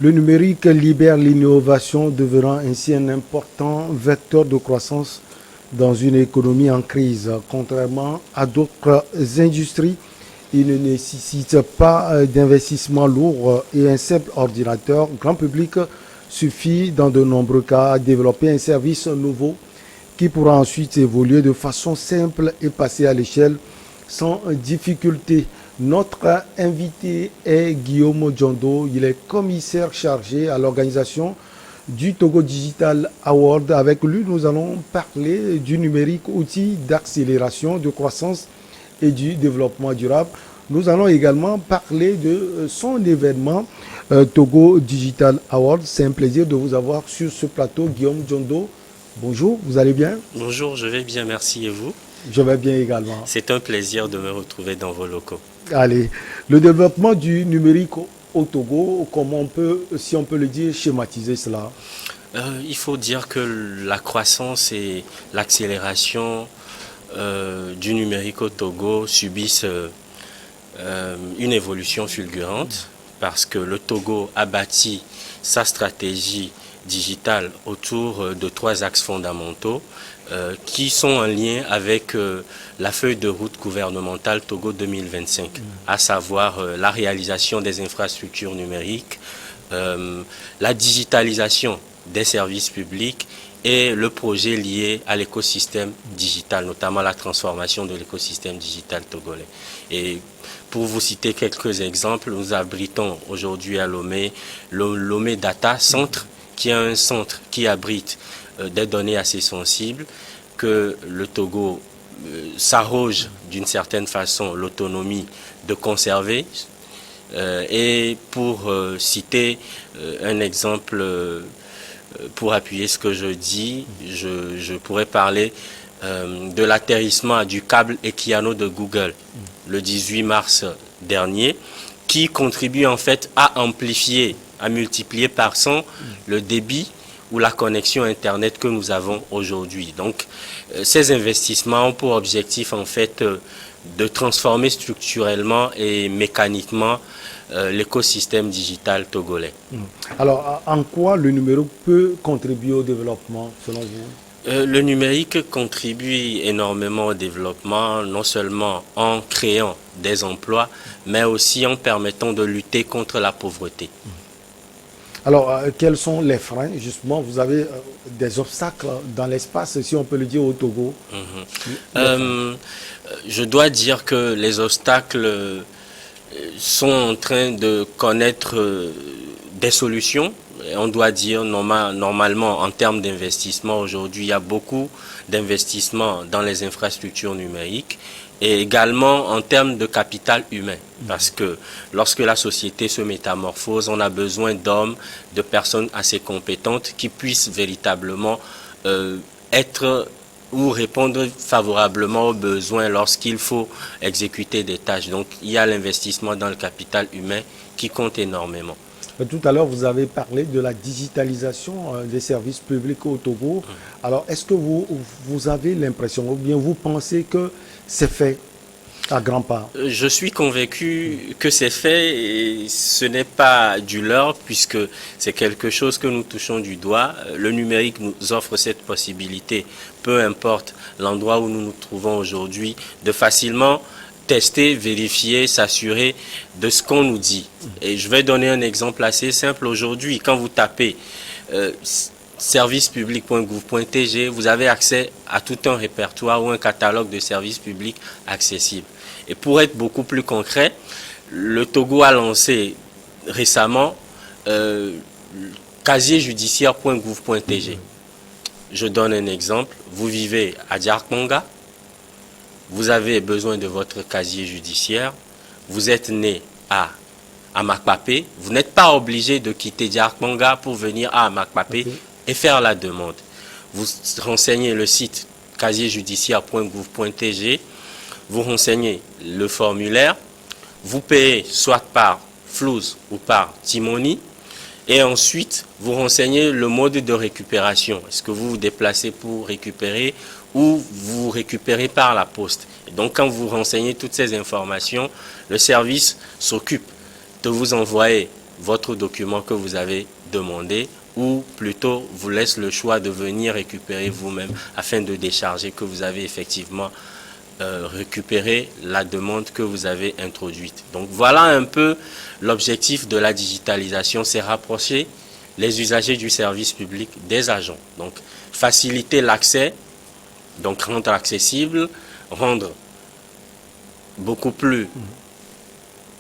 Le numérique libère l'innovation, devenant ainsi un important vecteur de croissance dans une économie en crise. Contrairement à d'autres industries, il ne nécessite pas d'investissement lourd et un simple ordinateur grand public suffit dans de nombreux cas à développer un service nouveau qui pourra ensuite évoluer de façon simple et passer à l'échelle sans difficulté. Notre invité est Guillaume Djondo. Il est commissaire chargé à l'organisation du Togo Digital Award. Avec lui, nous allons parler du numérique, outil d'accélération, de croissance et du développement durable. Nous allons également parler de son événement Togo Digital Award. C'est un plaisir de vous avoir sur ce plateau. Guillaume Djondo, bonjour, vous allez bien? Bonjour, je vais bien, merci. Et vous? Je vais bien également. C'est un plaisir de me retrouver dans vos locaux. Allez, le développement du numérique au Togo, comment on peut, si on peut le dire, schématiser cela? Il faut dire que la croissance et l'accélération du numérique au Togo subissent une évolution fulgurante parce que le Togo a bâti sa stratégie digitale autour de 3 axes fondamentaux qui sont en lien avec la feuille de route gouvernementale Togo 2025, à savoir la réalisation des infrastructures numériques, la digitalisation des services publics et le projet lié à l'écosystème digital, notamment la transformation de l'écosystème digital togolais. Et pour vous citer quelques exemples, nous abritons aujourd'hui à Lomé le Lomé Data Centre, qui est un centre qui abrite des données assez sensibles que le Togo s'arroge d'une certaine façon l'autonomie de conserver. Et pour citer un exemple, pour appuyer ce que je dis, je pourrais parler de l'atterrissement du câble Equiano de Google le 18 mars dernier, qui contribue en fait à amplifier, à multiplier par 100 le débit ou la connexion Internet que nous avons aujourd'hui. Donc, ces investissements ont pour objectif en fait de transformer structurellement et mécaniquement l'écosystème digital togolais. Alors, en quoi le numérique peut contribuer au développement, selon vous? Le numérique contribue énormément au développement, non seulement en créant des emplois, mais aussi en permettant de lutter contre la pauvreté. Alors, quels sont les freins? Justement, vous avez des obstacles dans l'espace, si on peut le dire, au Togo. Je dois dire que les obstacles sont en train de connaître des solutions. On doit dire normalement en termes d'investissement, aujourd'hui il y a beaucoup d'investissements dans les infrastructures numériques et également en termes de capital humain. Parce que lorsque la société se métamorphose, on a besoin d'hommes, de personnes assez compétentes qui puissent véritablement être ou répondre favorablement aux besoins lorsqu'il faut exécuter des tâches. Donc il y a l'investissement dans le capital humain qui compte énormément. Tout à l'heure, vous avez parlé de la digitalisation des services publics au Togo. Alors, est-ce que vous avez l'impression, ou bien vous pensez que c'est fait à grands pas? Je suis convaincu que c'est fait et ce n'est pas du leurre puisque c'est quelque chose que nous touchons du doigt. Le numérique nous offre cette possibilité, peu importe l'endroit où nous nous trouvons aujourd'hui, de facilement tester, vérifier, s'assurer de ce qu'on nous dit. Et je vais donner un exemple assez simple. Aujourd'hui, quand vous tapez servicepublic.gouv.tg, vous avez accès à tout un répertoire ou un catalogue de services publics accessibles. Et pour être beaucoup plus concret, le Togo a lancé récemment casier-judiciaire.gouv.tg. Je donne un exemple. Vous vivez à Diarkonga, vous avez besoin de votre casier judiciaire, vous êtes né à Makpapé, vous n'êtes pas obligé de quitter Diarkonga pour venir à Makpapé et faire la demande. Vous renseignez le site casier-judiciaire.gouv.tg, vous renseignez le formulaire, vous payez soit par Flouz ou par Timoni, et ensuite vous renseignez le mode de récupération. Est-ce que vous vous déplacez pour récupérer ou vous récupérez par la poste? Et donc quand vous renseignez toutes ces informations, le service s'occupe de vous envoyer votre document que vous avez demandé, ou plutôt vous laisse le choix de venir récupérer vous-même afin de décharger que vous avez effectivement récupéré la demande que vous avez introduite. Donc voilà un peu l'objectif de la digitalisation, c'est rapprocher les usagers du service public des agents. Donc faciliter l'accès, donc rendre accessible, rendre beaucoup plus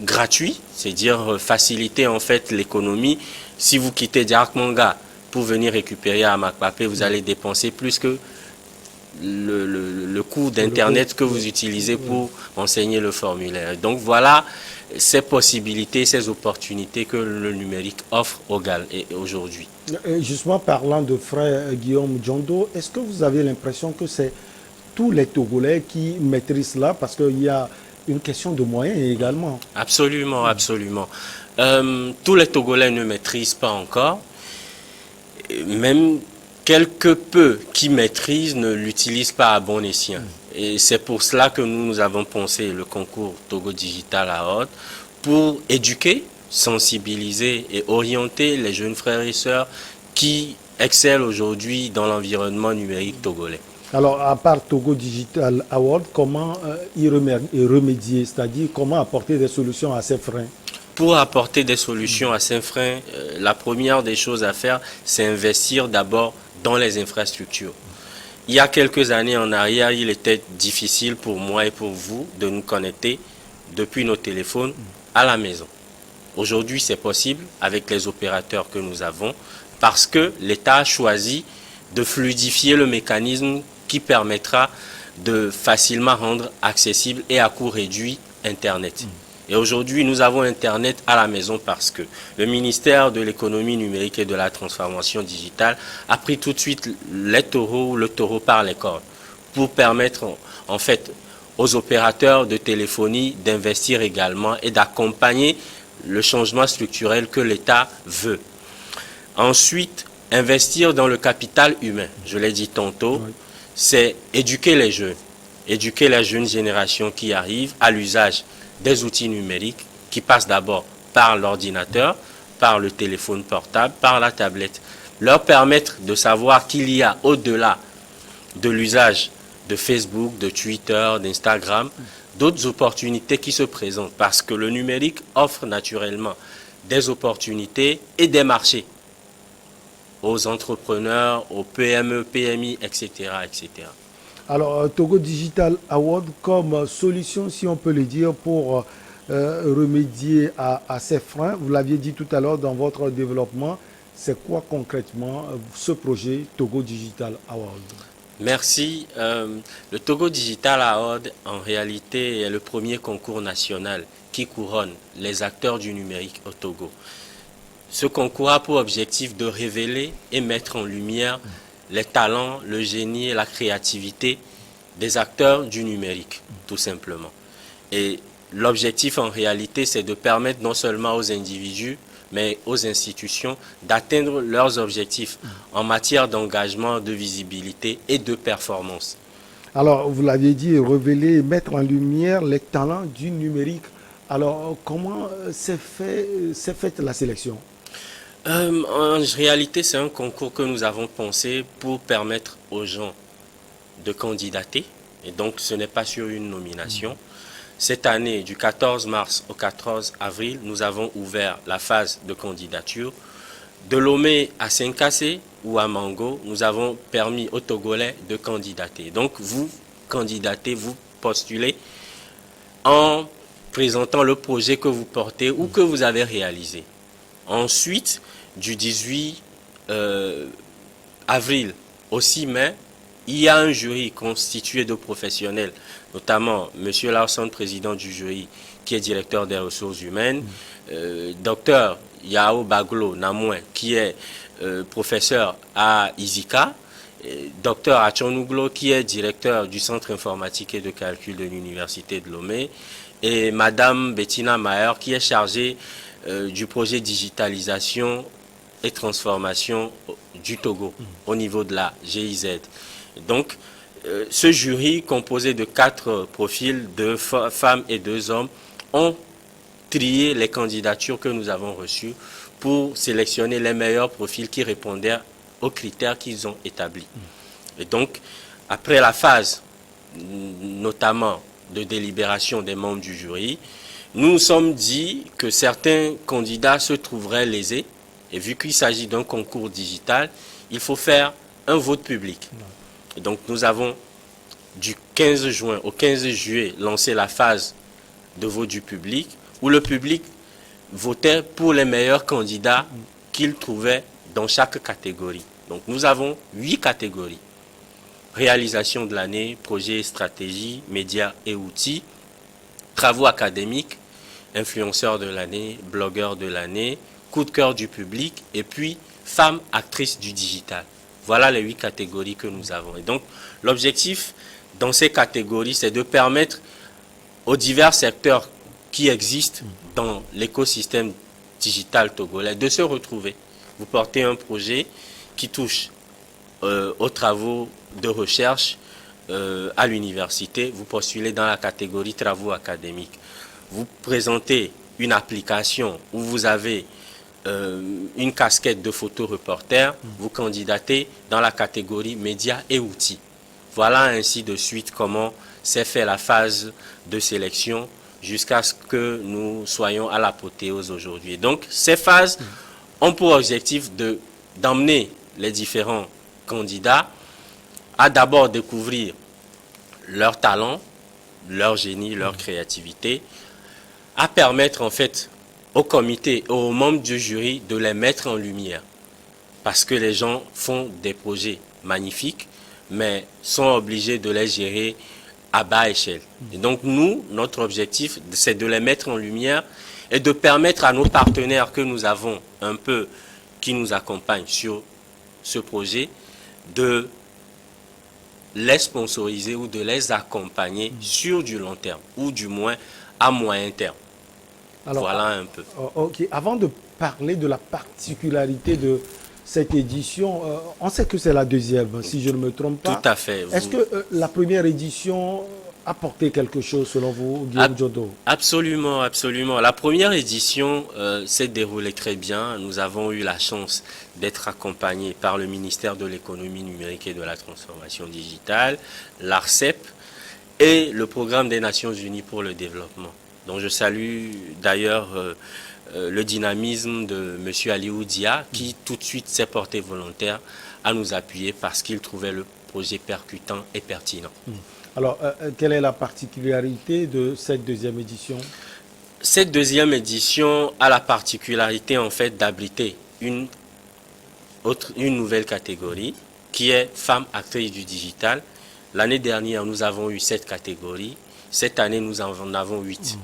gratuit, c'est-à-dire faciliter en fait l'économie. Si vous quittez Diark-Manga pour venir récupérer à Makpapé, vous allez dépenser plus que le coût d'Internet que vous utilisez pour enseigner le formulaire. Donc voilà ces possibilités, ces opportunités que le numérique offre au GAL aujourd'hui. Justement, parlant de frère Guillaume Djondo, est-ce que vous avez l'impression que c'est tous les Togolais qui maîtrisent cela, parce qu'il y a une question de moyens également? Absolument, absolument. Tous les Togolais ne maîtrisent pas encore. Même quelque peu qui maîtrisent ne l'utilisent pas à bon escient. Et c'est pour cela que nous avons pensé le concours Togo Digital Award pour éduquer, sensibiliser et orienter les jeunes frères et sœurs qui excellent aujourd'hui dans l'environnement numérique togolais. Alors, à part Togo Digital Award, comment y remédier, c'est-à-dire comment apporter des solutions à ces freins? Pour apporter des solutions à ces freins, la première des choses à faire, c'est investir d'abord dans les infrastructures. Il y a quelques années en arrière, il était difficile pour moi et pour vous de nous connecter depuis nos téléphones à la maison. Aujourd'hui, c'est possible avec les opérateurs que nous avons parce que l'État a choisi de fluidifier le mécanisme qui permettra de facilement rendre accessible et à coût réduit Internet. Et aujourd'hui, nous avons Internet à la maison parce que le ministère de l'économie numérique et de la transformation digitale a pris tout de suite le taureau par les cornes pour permettre en fait aux opérateurs de téléphonie d'investir également et d'accompagner le changement structurel que l'État veut. Ensuite, investir dans le capital humain, je l'ai dit tantôt, c'est éduquer les jeunes, éduquer la jeune génération qui arrive à l'usage des outils numériques qui passent d'abord par l'ordinateur, par le téléphone portable, par la tablette. Leur permettre de savoir qu'il y a au-delà de l'usage de Facebook, de Twitter, d'Instagram, d'autres opportunités qui se présentent parce que le numérique offre naturellement des opportunités et des marchés aux entrepreneurs, aux PME, PMI, etc., etc. Alors, Togo Digital Award comme solution, si on peut le dire, pour remédier à ces freins, vous l'aviez dit tout à l'heure dans votre développement, c'est quoi concrètement ce projet Togo Digital Award? Merci. Le Togo Digital Award, en réalité, est le premier concours national qui couronne les acteurs du numérique au Togo. Ce concours a pour objectif de révéler et mettre en lumière les talents, le génie et la créativité des acteurs du numérique, tout simplement. Et l'objectif, en réalité, c'est de permettre non seulement aux individus, mais aux institutions d'atteindre leurs objectifs en matière d'engagement, de visibilité et de performance. Alors, vous l'aviez dit, révéler et mettre en lumière les talents du numérique. Alors, comment s'est faite la sélection? En réalité, c'est un concours que nous avons pensé pour permettre aux gens de candidater. Et donc, ce n'est pas sur une nomination. Cette année, du 14 mars au 14 avril, nous avons ouvert la phase de candidature. De Lomé à Saint-Cassé ou à Mango, nous avons permis aux Togolais de candidater. Donc, vous candidatez, vous postulez en présentant le projet que vous portez ou que vous avez réalisé. Ensuite, du 18 avril au 6 mai, il y a un jury constitué de professionnels, notamment M. Larson, président du jury, qui est directeur des ressources humaines, Dr Yao Baglo Namouin, qui est professeur à Izika, Dr Achonuglo, qui est directeur du Centre informatique et de calcul de l'Université de Lomé, et Madame Bettina Maher, qui est chargée du projet digitalisation et transformation du Togo au niveau de la GIZ. Donc, ce jury composé de 4 profils, 2 femmes et 2 hommes, ont trié les candidatures que nous avons reçues pour sélectionner les meilleurs profils qui répondaient aux critères qu'ils ont établis. Et donc, après la phase, notamment de délibération des membres du jury, nous nous sommes dit que certains candidats se trouveraient lésés. Et vu qu'il s'agit d'un concours digital, il faut faire un vote public. Et donc, nous avons du 15 juin au 15 juillet lancé la phase de vote du public, où le public votait pour les meilleurs candidats qu'il trouvait dans chaque catégorie. Donc nous avons 8 catégories. Réalisation de l'année, projet et stratégie, médias et outils, travaux académiques, influenceurs de l'année, blogueurs de l'année, coup de cœur du public et puis femmes actrices du digital. Voilà les 8 catégories que nous avons. Et donc l'objectif dans ces catégories, c'est de permettre aux divers secteurs qui existent dans l'écosystème digital togolais de se retrouver. Vous portez un projet qui touche aux travaux de recherche à l'université, vous postulez dans la catégorie travaux académiques. Vous présentez une application où vous avez une casquette de photoreporter, vous candidatez dans la catégorie médias et outils. Voilà ainsi de suite comment s'est fait la phase de sélection jusqu'à ce que nous soyons à l'apothéose aujourd'hui. Donc, ces phases ont pour objectif d'emmener les différents candidats à d'abord découvrir leur talent, leur génie, leur créativité, à permettre en fait au comité, aux membres du jury de les mettre en lumière. Parce que les gens font des projets magnifiques, mais sont obligés de les gérer à bas échelle. Et donc nous, notre objectif, c'est de les mettre en lumière et de permettre à nos partenaires que nous avons un peu, qui nous accompagnent sur ce projet, de les sponsoriser ou de les accompagner sur du long terme, ou du moins à moyen terme. Alors, voilà un peu. Ok. Avant de parler de la particularité de cette édition, on sait que c'est la deuxième, si je ne me trompe pas. Tout à fait. Est-ce que la première édition a porté quelque chose selon vous, Guillaume Djondo? Absolument, absolument. La première édition s'est déroulée très bien. Nous avons eu la chance d'être accompagnés par le ministère de l'économie numérique et de la transformation digitale, l'ARCEP et le programme des Nations Unies pour le développement. Donc je salue d'ailleurs le dynamisme de M. Aliou Dia qui tout de suite s'est porté volontaire à nous appuyer parce qu'il trouvait le projet percutant et pertinent. Alors, quelle est la particularité de cette deuxième édition? Cette deuxième édition a la particularité en fait d'abriter une nouvelle catégorie qui est femmes actrices du digital. L'année dernière, nous avons eu 7 catégories. Cette année, nous en avons 8.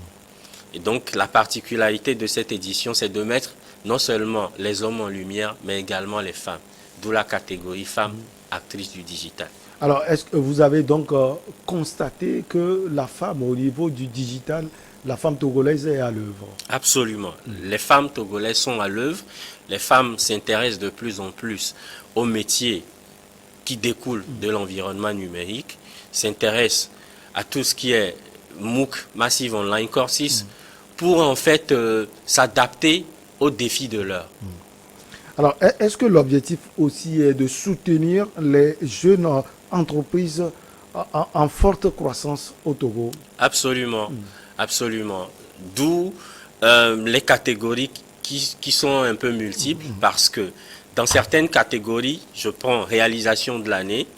Et donc, la particularité de cette édition, c'est de mettre non seulement les hommes en lumière, mais également les femmes. D'où la catégorie femmes actrices du digital. Alors, est-ce que vous avez donc constaté que la femme, au niveau du digital, la femme togolaise est à l'œuvre? Absolument. Les femmes togolaises sont à l'œuvre. Les femmes s'intéressent de plus en plus aux métiers qui découlent de l'environnement numérique, s'intéressent à tout ce qui est MOOC, Massive Online Courses, pour en fait s'adapter aux défis de l'heure. Alors, est-ce que l'objectif aussi est de soutenir les jeunes entreprises en forte croissance au Togo? Absolument, absolument. D'où les catégories qui sont un peu multiples, parce que dans certaines catégories, je prends réalisation de l'année,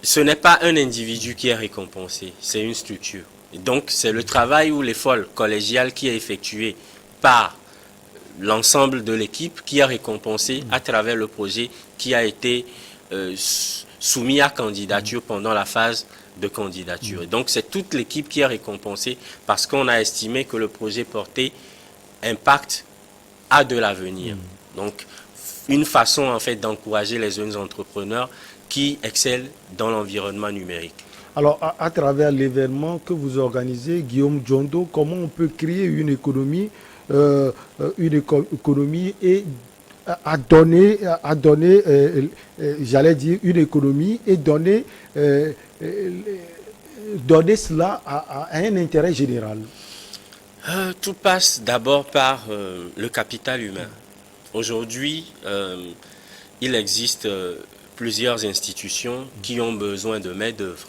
ce n'est pas un individu qui est récompensé, c'est une structure. Et donc, c'est le travail ou l'effort collégial qui est effectué par l'ensemble de l'équipe qui est récompensé à travers le projet qui a été soumis à candidature pendant la phase de candidature. Et donc, c'est toute l'équipe qui est récompensée parce qu'on a estimé que le projet porté impact a de l'avenir. Donc, une façon en fait d'encourager les jeunes entrepreneurs qui excellent dans l'environnement numérique. Alors, à travers l'événement que vous organisez, Guillaume Djondo, comment on peut créer une économie et à donner j'allais dire, une économie et donner cela à un intérêt général? Tout passe d'abord par le capital humain. Aujourd'hui, il existe plusieurs institutions qui ont besoin de main-d'œuvre.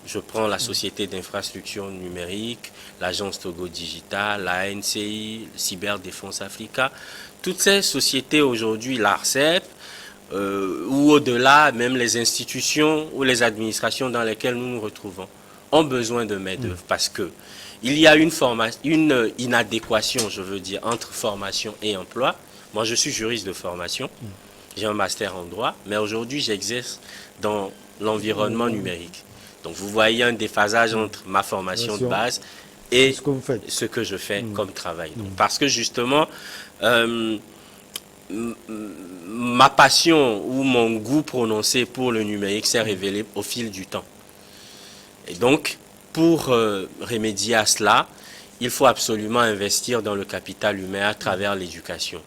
Je prends la Société d'infrastructure numérique, l'Agence Togo Digital, la NCI, Cyberdéfense Africa. Toutes ces sociétés aujourd'hui, l'ARCEP, ou au-delà, même les institutions ou les administrations dans lesquelles nous nous retrouvons, ont besoin de main-d'œuvre parce que il y a une inadéquation, je veux dire, entre formation et emploi. Moi, je suis juriste de formation, j'ai un master en droit, mais aujourd'hui, j'exerce dans l'environnement numérique. Donc, vous voyez un déphasage entre ma formation de base et ce que je fais comme travail. Donc, parce que justement, ma passion ou mon goût prononcé pour le numérique s'est révélé au fil du temps. Et donc, pour remédier à cela, il faut absolument investir dans le capital humain à travers l'éducation,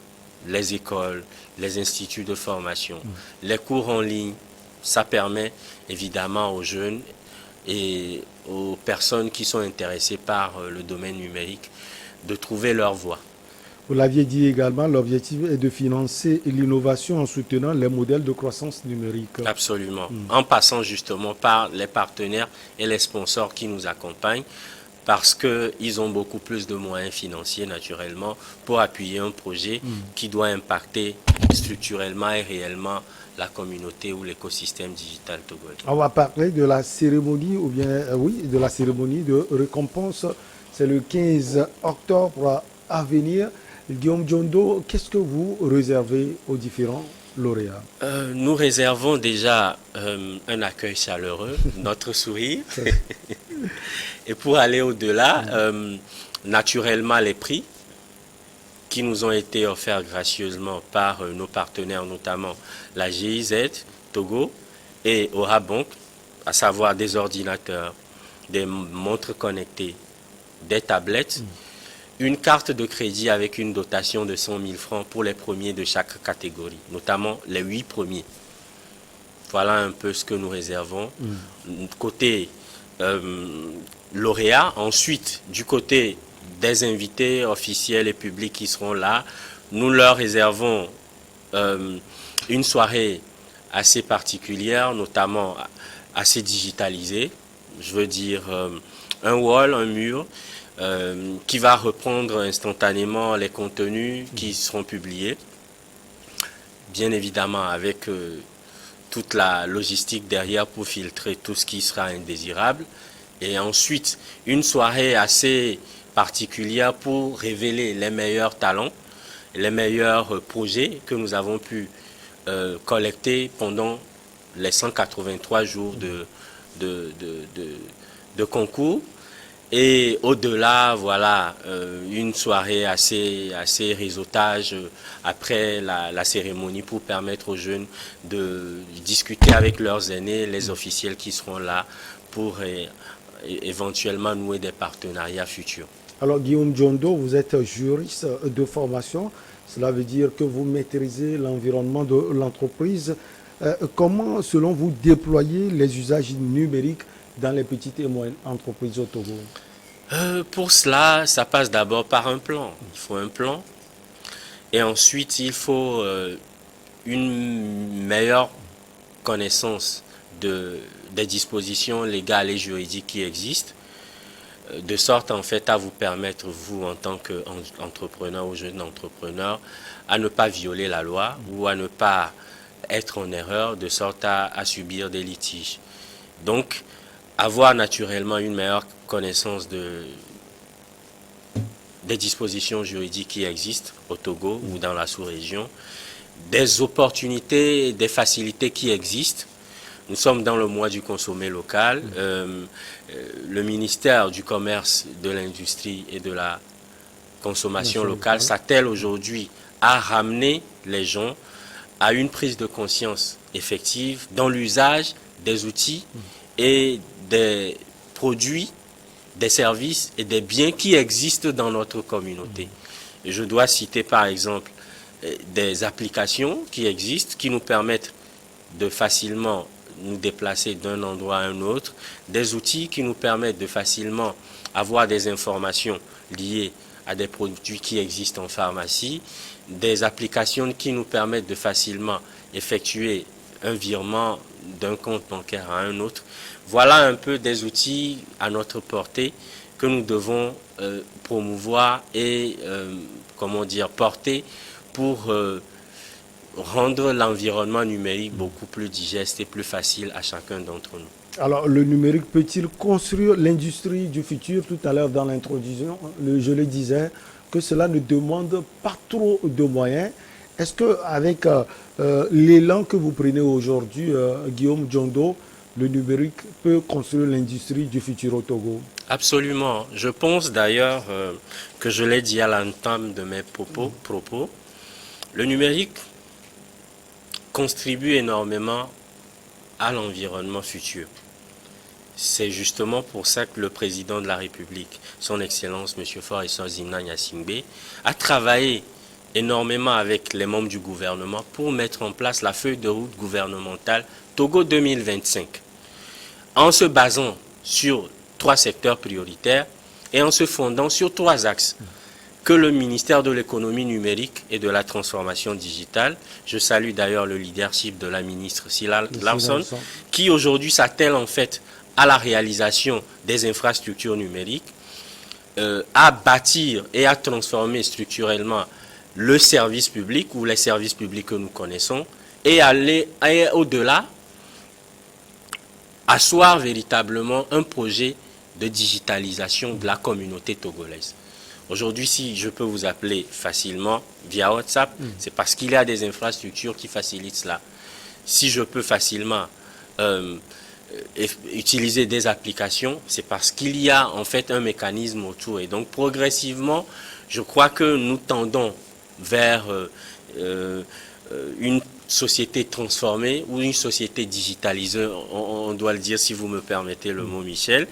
les écoles, les instituts de formation, les cours en ligne. Ça permet évidemment aux jeunes et aux personnes qui sont intéressées par le domaine numérique de trouver leur voie. Vous l'aviez dit également, l'objectif est de financer l'innovation en soutenant les modèles de croissance numérique. Absolument. En passant justement par les partenaires et les sponsors qui nous accompagnent parce qu'ils ont beaucoup plus de moyens financiers naturellement pour appuyer un projet qui doit impacter structurellement et réellement la communauté ou l'écosystème digital togolais. On va parler de la cérémonie, ou bien, oui, de la cérémonie de récompense. C'est le 15 octobre à venir. Guillaume Diondo, qu'est-ce que vous réservez aux différents lauréats? Nous réservons déjà un accueil chaleureux, notre sourire. Et pour aller au-delà, naturellement les prix qui nous ont été offerts gracieusement par nos partenaires, notamment la GIZ, Togo et Aura Bank, à savoir des ordinateurs, des montres connectées, des tablettes, une carte de crédit avec une dotation de 100 000 francs pour les premiers de chaque catégorie, notamment les 8 premiers. Voilà un peu ce que nous réservons. Côté lauréats, ensuite, du côté des invités officiels et publics qui seront là, nous leur réservons une soirée assez particulière, notamment assez digitalisée. Je veux dire un wall, un mur, qui va reprendre instantanément les contenus qui seront publiés. Bien évidemment avec toute la logistique derrière pour filtrer tout ce qui sera indésirable. Et ensuite, une soirée assez particulière pour révéler les meilleurs talents, les meilleurs projets que nous avons pu collecter pendant les 183 jours de concours. Et au-delà, voilà, une soirée assez réseautage après la cérémonie pour permettre aux jeunes de discuter avec leurs aînés, les officiels qui seront là pour éventuellement nouer des partenariats futurs. Alors Guillaume Diondo, vous êtes juriste de formation, cela veut dire que vous maîtrisez l'environnement de l'entreprise. Comment, selon vous, déployer les usages numériques dans les petites et moyennes entreprises au Togo? Pour cela, ça passe d'abord par un plan. Il faut un plan. Et ensuite, il faut une meilleure connaissance des dispositions légales et juridiques qui existent, de sorte en fait à vous permettre, vous en tant qu'entrepreneur ou jeune entrepreneur, à ne pas violer la loi ou à ne pas être en erreur, de sorte à subir des litiges. Donc, avoir naturellement une meilleure connaissance des dispositions juridiques qui existent au Togo ou dans la sous-région, des opportunités, des facilités qui existent. Nous sommes dans le mois du consommé local. Le ministère du Commerce, de l'Industrie et de la Consommation locale s'attelle aujourd'hui à ramener les gens à une prise de conscience effective dans l'usage des outils et des produits, des services et des biens qui existent dans notre communauté. Et je dois citer par exemple des applications qui existent, qui nous permettent de facilement nous déplacer d'un endroit à un autre, des outils qui nous permettent de facilement avoir des informations liées à des produits qui existent en pharmacie, des applications qui nous permettent de facilement effectuer un virement d'un compte bancaire à un autre. Voilà un peu des outils à notre portée que nous devons promouvoir et porter pour rendre l'environnement numérique beaucoup plus digeste et plus facile à chacun d'entre nous. Alors, le numérique peut-il construire l'industrie du futur? Tout à l'heure, dans l'introduction, je le disais, que cela ne demande pas trop de moyens. Est-ce qu'avec l'élan que vous prenez aujourd'hui, Guillaume Diondo, le numérique peut construire l'industrie du futur au Togo? Absolument. Je pense d'ailleurs que je l'ai dit à l'entame de mes propos, le numérique contribue énormément à l'environnement futur. C'est justement pour ça que le président de la République, son Excellence M. Faure Essor-Zimna Gnassingbé, a travaillé énormément avec les membres du gouvernement pour mettre en place la feuille de route gouvernementale Togo 2025, en se basant sur 3 secteurs prioritaires et en se fondant sur 3 axes que le ministère de l'économie numérique et de la transformation digitale, je salue d'ailleurs le leadership de la ministre Sila Larson, qui aujourd'hui s'attelle en fait à la réalisation des infrastructures numériques, à bâtir et à transformer structurellement le service public ou les services publics que nous connaissons et aller au-delà, asseoir véritablement un projet de digitalisation de la communauté togolaise. Aujourd'hui, si je peux vous appeler facilement via WhatsApp, c'est parce qu'il y a des infrastructures qui facilitent cela. Si je peux facilement utiliser des applications, c'est parce qu'il y a en fait un mécanisme autour. Et donc progressivement, je crois que nous tendons vers une société transformée ou une société digitalisée, on doit le dire si vous me permettez le mot Michel,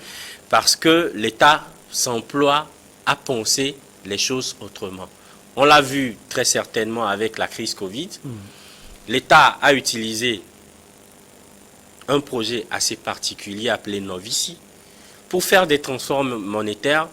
parce que l'État s'emploie à penser les choses autrement. On l'a vu très certainement avec la crise Covid. L'État a utilisé un projet assez particulier appelé Novici pour faire des transferts monétaires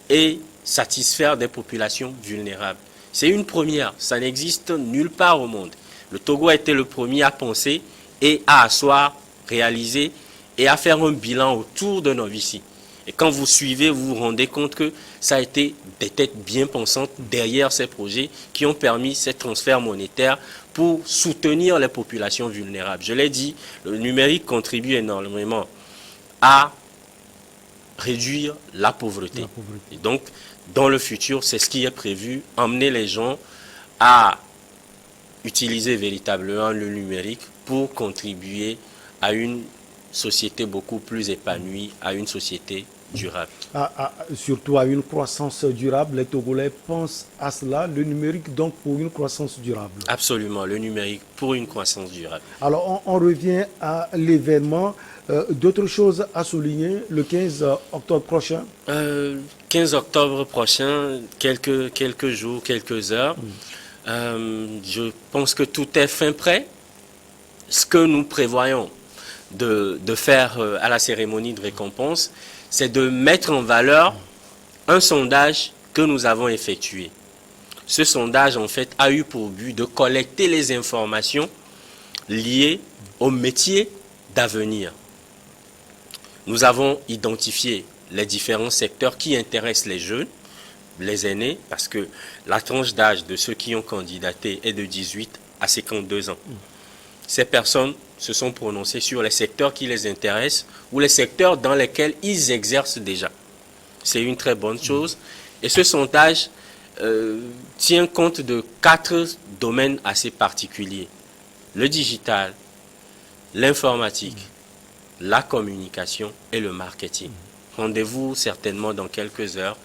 et satisfaire des populations vulnérables. C'est une première, ça n'existe nulle part au monde. Le Togo a été le premier à penser et à asseoir, réaliser et à faire un bilan autour de Novici. Et quand vous suivez, vous vous rendez compte que ça a été des têtes bien pensantes derrière ces projets qui ont permis ces transferts monétaires pour soutenir les populations vulnérables. Je l'ai dit, le numérique contribue énormément à réduire la pauvreté. Et donc, dans le futur, c'est ce qui est prévu, emmener les gens à utiliser véritablement le numérique pour contribuer à une société beaucoup plus épanouie, à une société durable. Surtout à une croissance durable, les Togolais pensent à cela, le numérique donc pour une croissance durable. Absolument, le numérique pour une croissance durable. Alors on revient à l'événement. D'autres choses à souligner le 15 octobre prochain? 15 octobre prochain, quelques jours, quelques heures. Je pense que tout est fin prêt. Ce que nous prévoyons de faire à la cérémonie de récompense, c'est de mettre en valeur un sondage que nous avons effectué. Ce sondage, en fait, a eu pour but de collecter les informations liées aux métiers d'avenir. Nous avons identifié les différents secteurs qui intéressent les jeunes, les aînés, parce que la tranche d'âge de ceux qui ont candidaté est de 18 à 52 ans. Ces personnes se sont prononcées sur les secteurs qui les intéressent ou les secteurs dans lesquels ils exercent déjà. C'est une très bonne chose. Et ce sondage tient compte de 4 domaines assez particuliers. Le digital, l'informatique, la communication et le marketing. Rendez-vous certainement dans quelques heures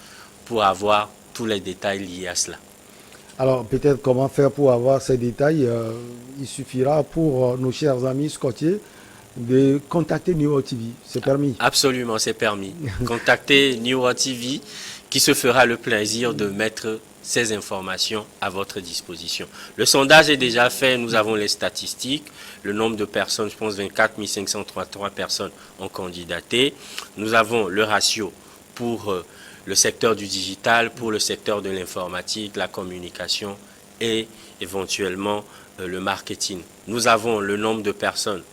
pour avoir tous les détails liés à cela. Alors peut-être comment faire pour avoir ces détails, il suffira pour nos chers amis scottiers de contacter New World TV, c'est permis? Absolument, c'est permis. Contactez New World TV qui se fera le plaisir de mettre ces informations à votre disposition. Le sondage est déjà fait, nous avons les statistiques, le nombre de personnes, je pense 24 533 personnes ont candidaté. Nous avons le ratio pour le secteur du digital, pour le secteur de l'informatique, la communication et éventuellement le marketing. Nous avons le nombre de personnes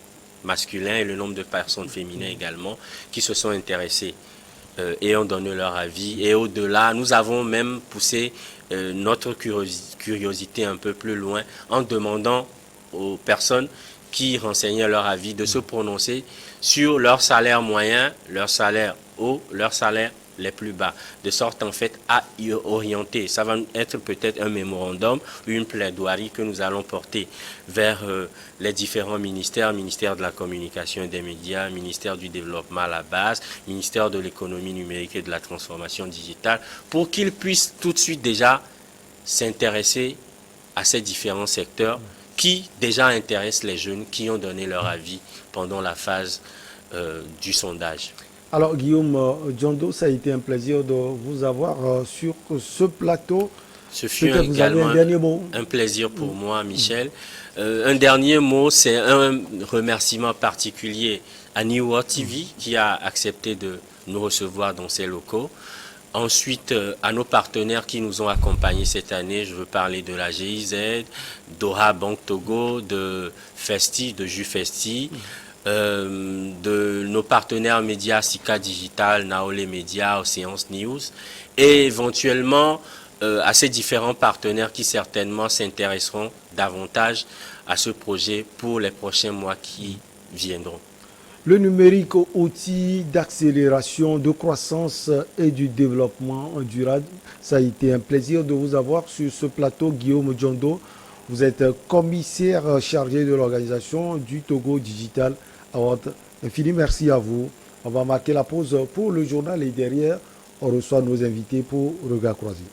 masculines et le nombre de personnes féminines également qui se sont intéressées et ont donné leur avis. Et au-delà, nous avons même poussé notre curiosité un peu plus loin en demandant aux personnes qui renseignaient leur avis de se prononcer sur leur salaire moyen, leur salaire haut, leur salaire les plus bas, de sorte en fait à y orienter. Ça va être peut-être un mémorandum ou une plaidoirie que nous allons porter vers les différents ministères, ministère de la communication et des médias, ministère du développement à la base, ministère de l'économie numérique et de la transformation digitale, pour qu'ils puissent tout de suite déjà s'intéresser à ces différents secteurs qui déjà intéressent les jeunes qui ont donné leur avis pendant la phase du sondage. Alors Guillaume Diondo, ça a été un plaisir de vous avoir sur ce plateau. Ce fut également un plaisir pour moi, Michel. Un dernier mot, c'est un remerciement particulier à New World TV qui a accepté de nous recevoir dans ses locaux. Ensuite, à nos partenaires qui nous ont accompagnés cette année, je veux parler de la GIZ, Doha Bank Togo, de Festi, de Jufesti, de nos partenaires médias Sika Digital, Naolé Média, Océance News, et éventuellement à ces différents partenaires qui certainement s'intéresseront davantage à ce projet pour les prochains mois qui viendront. Le numérique, outil d'accélération, de croissance et du développement durable, ça a été un plaisir de vous avoir sur ce plateau, Guillaume Diondo. Vous êtes commissaire chargé de l'organisation du Togo Digital Award. Infini merci à vous. On va marquer la pause pour le journal et derrière, on reçoit nos invités pour Regard Croisé.